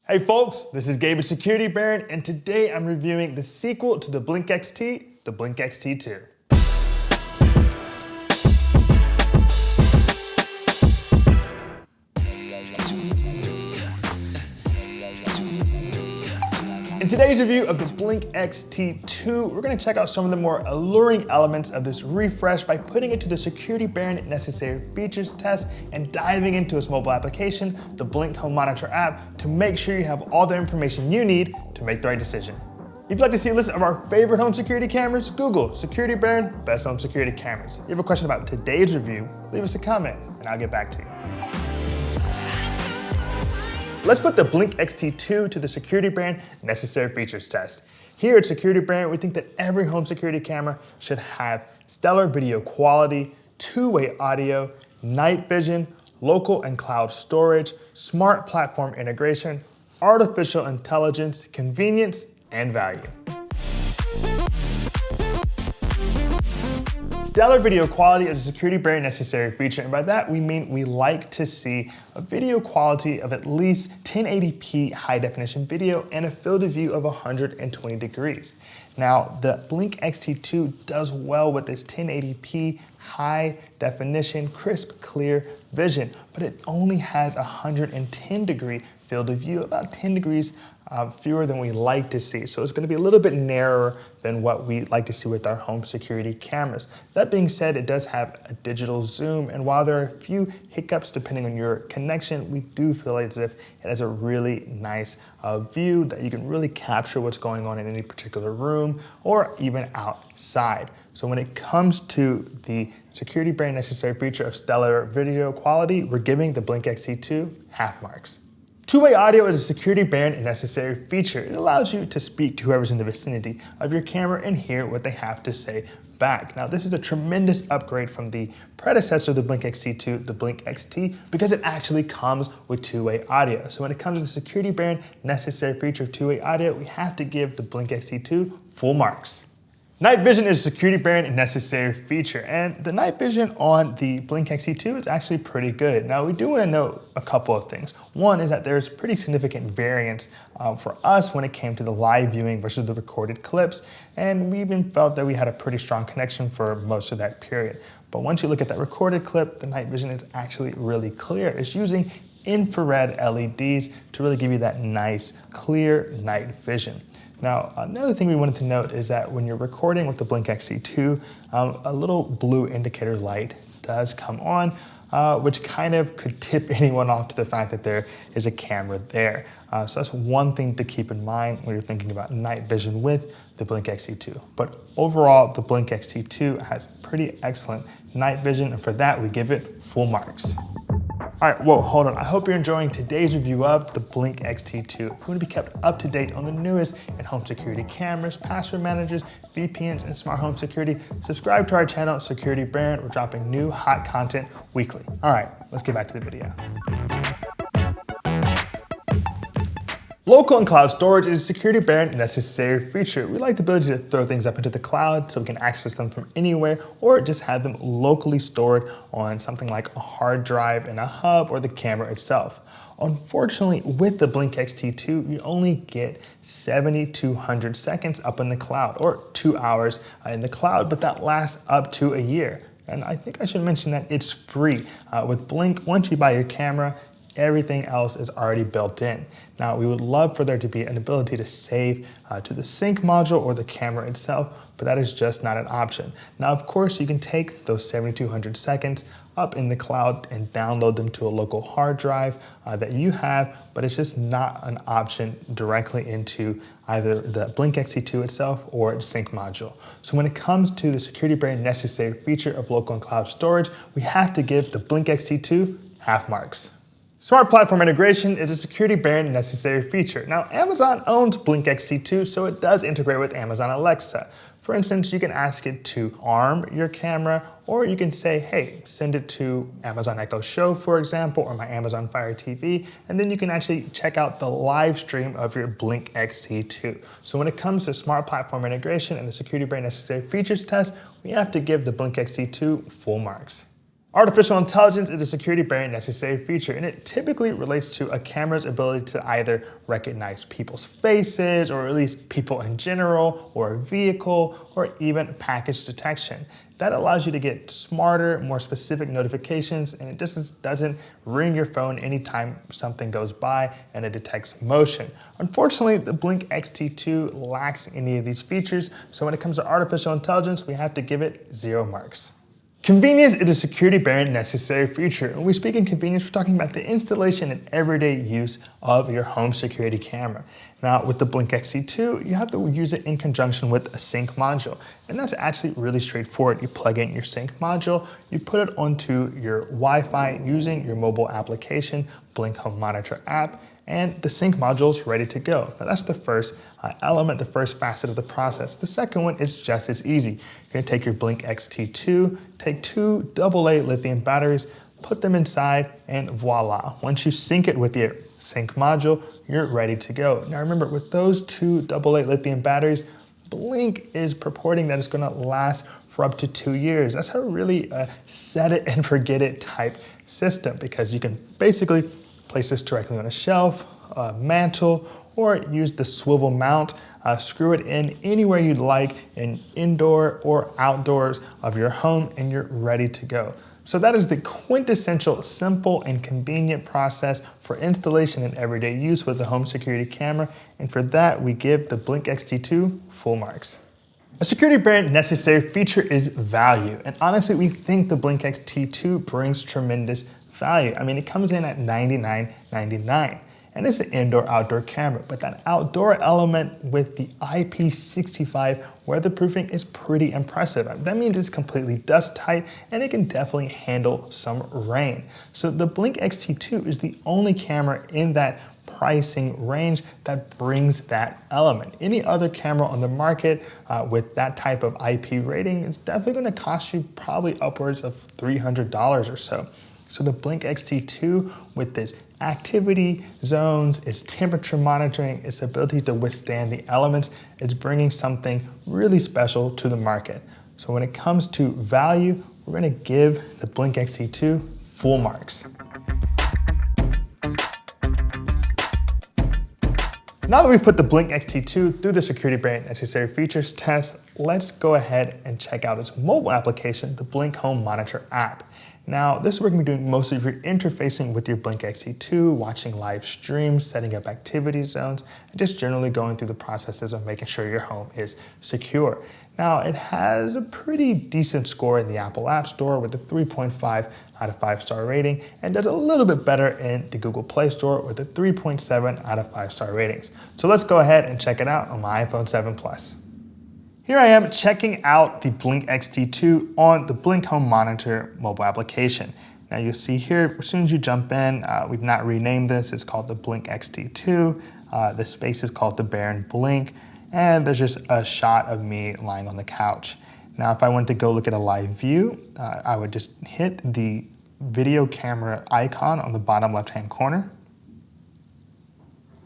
Hey folks, this is Gabe with Security Baron, and today I'm reviewing the sequel to the Blink XT, the Blink XT2. In today's review of the Blink XT2, we're going to check out some of the more alluring elements of this refresh by putting it to the Security Baron Necessary Features test and diving into its mobile application, the Blink Home Monitor app, to make sure you have all the information you need to make the right decision. If you'd like to see a list of our favorite home security cameras, Google Security Baron Best Home Security Cameras. If you have a question about today's review, leave us a comment and I'll get back to you. Let's put the Blink XT2 to the Security Baron Necessary Features test. Here at Security Baron, we think that every home security camera should have stellar video quality, two-way audio, night vision, local and cloud storage, smart platform integration, artificial intelligence, convenience, and value. Stellar video quality is a Security Baron Necessary feature, and by that we mean we like to see a video quality of at least 1080p high definition video and a field of view of 120 degrees. Now, the Blink XT2 does well with this 1080p high definition, crisp, clear vision, but it only has 110 degree field of view, about 10 degrees fewer than we like to see. So it's going to be a little bit narrower than what we like to see with our home security cameras. That being said, it does have a digital zoom, and while there are a few hiccups depending on your connection, we do feel as if it has a really nice view that you can really capture what's going on in any particular room or even outside. So when it comes to the Security Baron Necessary feature of stellar video quality, we're giving the Blink XT2 half marks. Two-way audio is a Security Baron Necessary feature. It allows you to speak to whoever's in the vicinity of your camera and hear what they have to say back. Now, this is a tremendous upgrade from the predecessor of the Blink XT2, the Blink XT, because it actually comes with two-way audio. So when it comes to the Security Baron Necessary feature of two-way audio, we have to give the Blink XT2 full marks. Night vision is a Security Baron Necessary feature, and the night vision on the Blink XT2 is actually pretty good. Now, we do want to note a couple of things. One is that there's pretty significant variance for us when it came to the live viewing versus the recorded clips, and we even felt that we had a pretty strong connection for most of that period. But once you look at that recorded clip, the night vision is actually really clear. It's using infrared LEDs to really give you that nice, clear night vision. Now, another thing we wanted to note is that when you're recording with the Blink XT2, a little blue indicator light does come on, which kind of could tip anyone off to the fact that there is a camera there. So that's one thing to keep in mind when you're thinking about night vision with the Blink XT2. But overall, the Blink XT2 has pretty excellent night vision, and for that, we give it full marks. All right, whoa, hold on. I hope you're enjoying today's review of the Blink XT2. If you want to be kept up to date on the newest in home security cameras, password managers, VPNs, and smart home security, subscribe to our channel, Security Baron. We're dropping new hot content weekly. All right, let's get back to the video. Local and cloud storage is a Security Baron Necessary feature. We like the ability to throw things up into the cloud so we can access them from anywhere, or just have them locally stored on something like a hard drive in a hub or the camera itself. Unfortunately, with the Blink XT2, you only get 7,200 seconds up in the cloud, or 2 hours in the cloud, but that lasts up to a year. And I think I should mention that it's free. With Blink, once you buy your camera, everything else is already built in. Now, we would love for there to be an ability to save to the sync module or the camera itself, but that is just not an option. Now, of course, you can take those 7,200 seconds up in the cloud and download them to a local hard drive that you have, but it's just not an option directly into either the Blink XT2 itself or its sync module. So when it comes to the Security Baron Necessary feature of local and cloud storage, we have to give the Blink XT2 half marks. Smart platform integration is a Security Baron Necessary feature. Now, Amazon owns Blink XT2, so it does integrate with Amazon Alexa. For instance, you can ask it to arm your camera, or you can say, hey, send it to Amazon Echo Show, for example, or my Amazon Fire TV, and then you can actually check out the live stream of your Blink XT2. So when it comes to smart platform integration and the Security Baron Necessary features test, we have to give the Blink XT2 full marks. Artificial intelligence is a security barrier necessary feature, and it typically relates to a camera's ability to either recognize people's faces, or at least people in general, or a vehicle, or even package detection. That allows you to get smarter, more specific notifications, and it just doesn't ring your phone anytime something goes by and it detects motion. Unfortunately, the Blink XT2 lacks any of these features, so when it comes to artificial intelligence, we have to give it 0 marks. Convenience is a security barrier necessary feature. When we speak in convenience, we're talking about the installation and everyday use of your home security camera. Now, with the Blink XT2, you have to use it in conjunction with a sync module. And that's actually really straightforward. You plug in your sync module, you put it onto your Wi-Fi using your mobile application, Blink Home Monitor app, and the sync module is ready to go. Now that's the first element, the first facet of the process. The second one is just as easy. You're gonna take your Blink XT2, take 2 AA lithium batteries, put them inside, and voila. Once you sync it with your sync module, you're ready to go. Now remember, with those 2 AA lithium batteries, Blink is purporting that it's gonna last for up to 2 years. That's a really set it and forget it type system, because you can basically place this directly on a shelf, a mantle, or use the swivel mount, screw it in anywhere you'd like in indoor or outdoors of your home, and you're ready to go. So that is the quintessential simple and convenient process for installation and everyday use with a home security camera. And for that, we give the Blink XT2 full marks. A security barrier necessary feature is value. And honestly, we think the Blink XT2 brings tremendous value. I mean, it comes in at $99.99, and it's an indoor-outdoor camera, but that outdoor element with the IP65 weatherproofing is pretty impressive. That means it's completely dust tight, and it can definitely handle some rain. So the Blink XT2 is the only camera in that pricing range that brings that element. Any other camera on the market with that type of IP rating is definitely gonna cost you probably upwards of $300 or so. So the Blink XT2, with its activity zones, its temperature monitoring, its ability to withstand the elements, it's bringing something really special to the market. So when it comes to value, we're gonna give the Blink XT2 full marks. Now that we've put the Blink XT2 through the security barrier necessary features test, let's go ahead and check out its mobile application, the Blink Home Monitor app. Now, this is where you're gonna be doing most of your interfacing with your Blink XT2, watching live streams, setting up activity zones, and just generally going through the processes of making sure your home is secure. Now, it has a pretty decent score in the Apple App Store with a 3.5 out of 5-star rating, and does a little bit better in the Google Play Store with a 3.7 out of 5-star ratings. So let's go ahead and check it out on my iPhone 7 Plus. Here I am checking out the Blink XT2 on the Blink Home Monitor mobile application. Now you'll see here, as soon as you jump in, we've not renamed this, it's called the Blink XT2. The space is called the Baron Blink, and there's just a shot of me lying on the couch. Now if I wanted to go look at a live view, I would just hit the video camera icon on the bottom left-hand corner,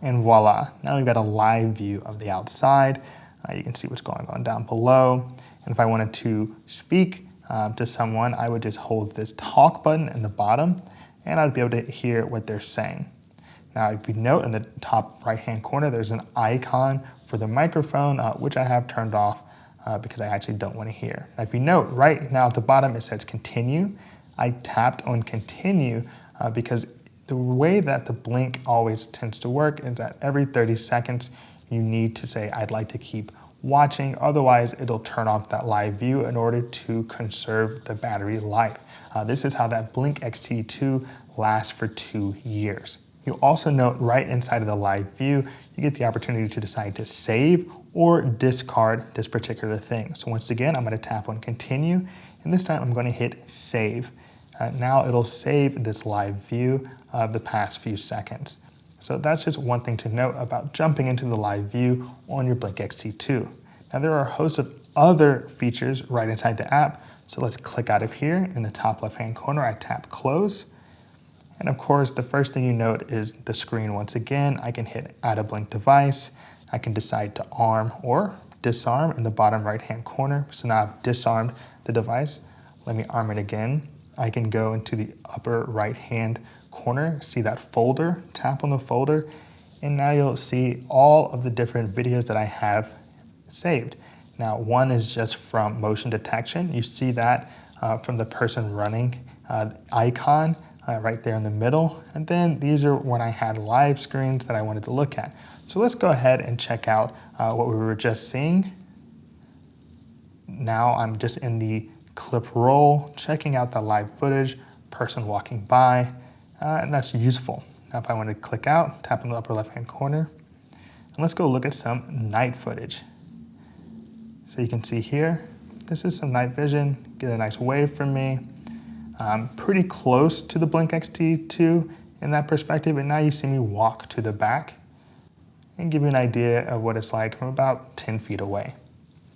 and voila, now we've got a live view of the outside. You can see what's going on down below. And if I wanted to speak to someone, I would just hold this talk button in the bottom, and I'd be able to hear what they're saying. Now, if you note in the top right-hand corner, there's an icon for the microphone, which I have turned off because I actually don't want to hear. Now, if you note right now at the bottom, it says continue. I tapped on continue because the way that the Blink always tends to work is that every 30 seconds, you need to say, I'd like to keep watching, otherwise it'll turn off that live view in order to conserve the battery life. This is how that Blink XT2 lasts for 2 years. You'll also note right inside of the live view, you get the opportunity to decide to save or discard this particular thing. So once again, I'm gonna tap on continue, and this time I'm gonna hit save. Now it'll save this live view of the past few seconds. So that's just one thing to note about jumping into the live view on your Blink XT2. Now there are a host of other features right inside the app. So let's click out of here. In the top left-hand corner, I tap close. And of course, the first thing you note is the screen once again. I can hit add a Blink device. I can decide to arm or disarm in the bottom right-hand corner. So now I've disarmed the device. Let me arm it again. I can go into the upper right-hand corner, see that folder, tap on the folder, and now you'll see all of the different videos that I have saved. Now, one is just from motion detection. You see that from the person running icon right there in the middle. And then these are when I had live screens that I wanted to look at. So let's go ahead and check out what we were just seeing. Now I'm just in the clip roll, checking out the live footage, person walking by, and that's useful. Now if I want to click out, tap in the upper left-hand corner, and let's go look at some night footage. So you can see here, this is some night vision, get a nice wave from me. Pretty close to the Blink XT2 in that perspective, and now you see me walk to the back and give you an idea of what it's like from about 10 feet away.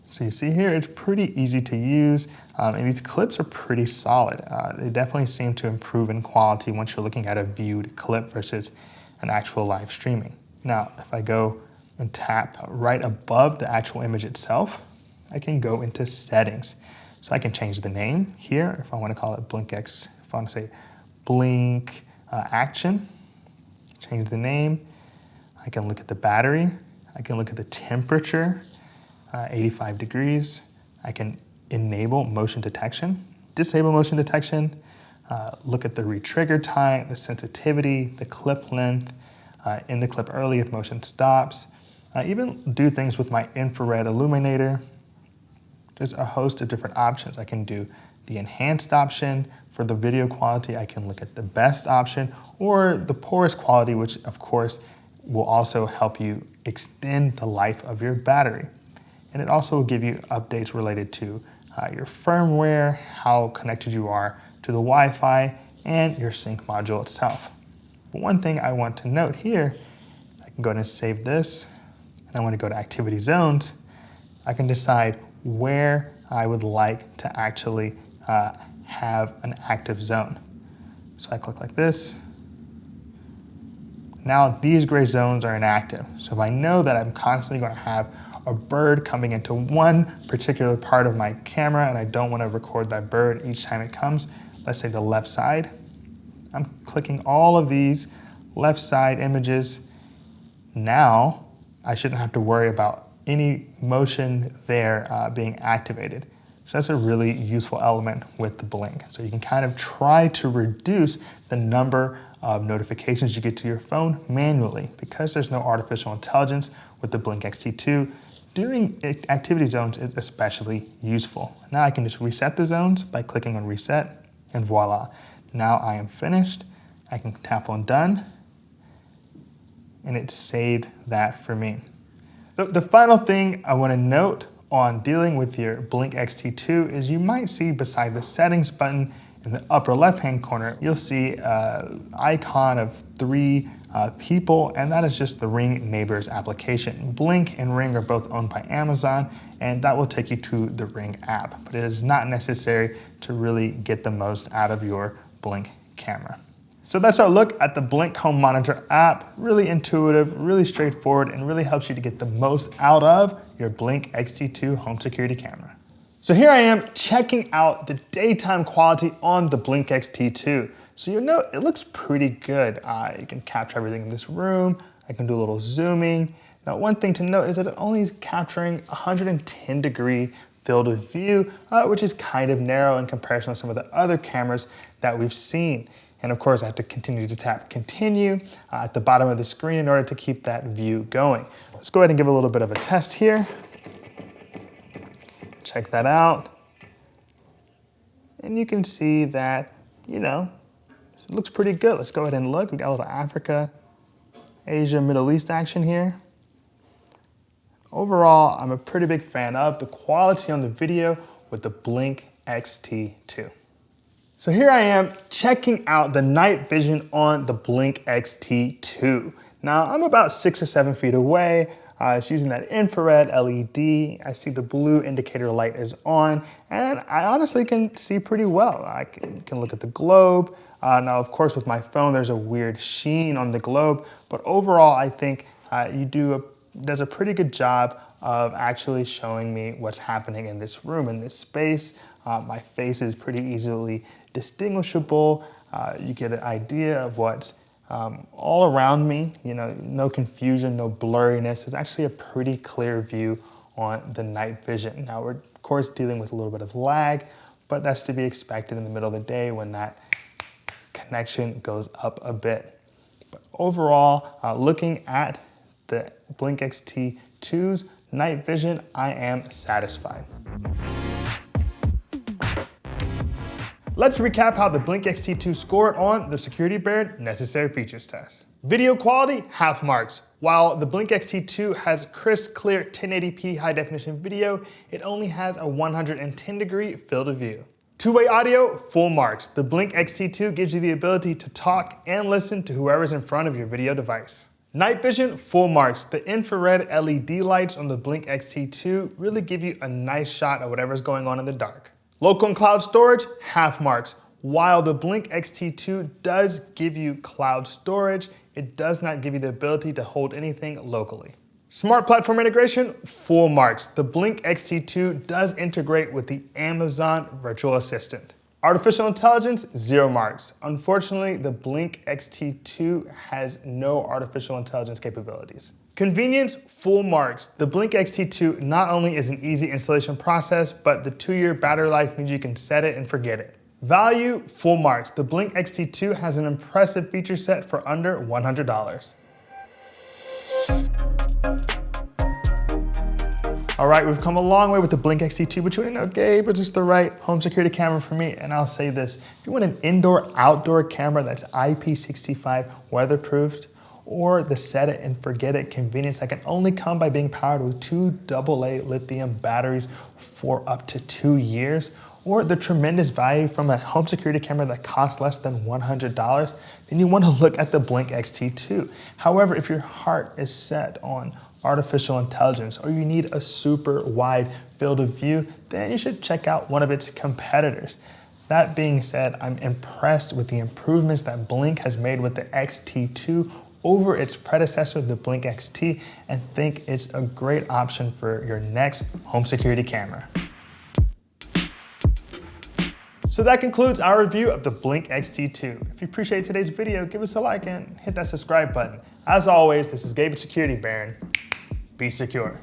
So you see here, it's pretty easy to use, and these clips are pretty solid. They definitely seem to improve in quality once you're looking at a viewed clip versus an actual live streaming. Now, if I go and tap right above the actual image itself, I can go into settings. So I can change the name here if I want to call it Blink X, if I want to say Blink Action, change the name. I can look at the battery. I can look at the temperature, 85 degrees. I can enable motion detection, disable motion detection, look at the retrigger time, the sensitivity, the clip length, in the clip early if motion stops. Even do things with my infrared illuminator. There's a host of different options. I can do the enhanced option for the video quality. I can look at the best option or the poorest quality, which of course will also help you extend the life of your battery. And it also will give you updates related to your firmware, how connected you are to the Wi-Fi, and your sync module itself. But one thing I want to note here, I can go ahead and save this, and I want to go to activity zones. I can decide where I would like to actually have an active zone. So I click like this. Now these gray zones are inactive. So if I know that I'm constantly going to have a bird coming into one particular part of my camera and I don't want to record that bird each time it comes, let's say the left side, I'm clicking all of these left side images. Now I shouldn't have to worry about any motion there being activated. So that's a really useful element with the Blink. So you can kind of try to reduce the number of notifications you get to your phone manually. Because there's no artificial intelligence with the Blink XT2, doing activity zones is especially useful. Now I can just reset the zones by clicking on reset, and voila. Now I am finished. I can tap on done, and it saved that for me. The final thing I want to note on dealing with your Blink XT2 is you might see beside the settings button in the upper left-hand corner, you'll see an icon of 3 people, and that is just the Ring Neighbors application. Blink and Ring are both owned by Amazon, and that will take you to the Ring app, but it is not necessary to really get the most out of your Blink camera. So that's our look at the Blink Home Monitor app. Really intuitive, really straightforward, and really helps you to get the most out of your Blink XT2 home security camera. So here I am checking out the daytime quality on the Blink XT2. So you'll note it looks pretty good. You can capture everything in this room. I can do a little zooming. Now one thing to note is that it only is capturing 110-degree field of view, which is kind of narrow in comparison with some of the other cameras that we've seen. And of course, I have to continue to tap continue at the bottom of the screen in order to keep that view going. Let's go ahead and give a little bit of a test here. Check that out. And you can see that, you know, it looks pretty good. Let's go ahead and look. We got a little Africa, Asia, Middle East action here. Overall, I'm a pretty big fan of the quality on the video with the Blink XT2. So here I am checking out the night vision on the Blink XT2. Now I'm about 6 or 7 feet away. It's using that infrared LED. I see the blue indicator light is on, and I honestly can see pretty well. I can look at the globe. Now of course with my phone there's a weird sheen on the globe, but overall I think does a pretty good job of actually showing me what's happening in this room, in this space. My face is pretty easily distinguishable. You get an idea of what's all around me, no confusion, no blurriness. It's actually a pretty clear view on the night vision. Now we're of course dealing with a little bit of lag, but that's to be expected in the middle of the day when that connection goes up a bit. But overall, looking at the Blink XT2's night vision, I am satisfied. Let's recap how the Blink XT2 scored on the Security Bare Necessary Features test. Video quality, half marks. While the Blink XT2 has crisp, clear 1080p high definition video, it only has a 110-degree field of view. Two-way audio, full marks. The Blink XT2 gives you the ability to talk and listen to whoever's in front of your video device. Night vision, full marks. The infrared LED lights on the Blink XT2 really give you a nice shot of whatever's going on in the dark. Local and cloud storage, half marks. While the Blink XT2 does give you cloud storage, it does not give you the ability to hold anything locally. Smart platform integration, full marks. The Blink XT2 does integrate with the Amazon virtual assistant. Artificial intelligence, 0 marks. Unfortunately, the Blink XT2 has no artificial intelligence capabilities. Convenience, full marks. The Blink XT2 not only is an easy installation process, but the 2-year battery life means you can set it and forget it. Value, full marks. The Blink XT2 has an impressive feature set for under $100. All right, we've come a long way with the Blink XT2, but you know, Gabe, is this the right home security camera for me? And I'll say this, if you want an indoor-outdoor camera that's IP65 weatherproofed, or the set it and forget it convenience that can only come by being powered with 2 AA lithium batteries for up to 2 years, or the tremendous value from a home security camera that costs less than $100, then you want to look at the Blink XT2. However, if your heart is set on artificial intelligence, or you need a super wide field of view, then you should check out one of its competitors. That being said, I'm impressed with the improvements that Blink has made with the XT2 over its predecessor, the Blink XT, and think it's a great option for your next home security camera. So that concludes our review of the Blink XT2. If you appreciate today's video, give us a like and hit that subscribe button. As always, this is Gabe at Security Baron. Be secure.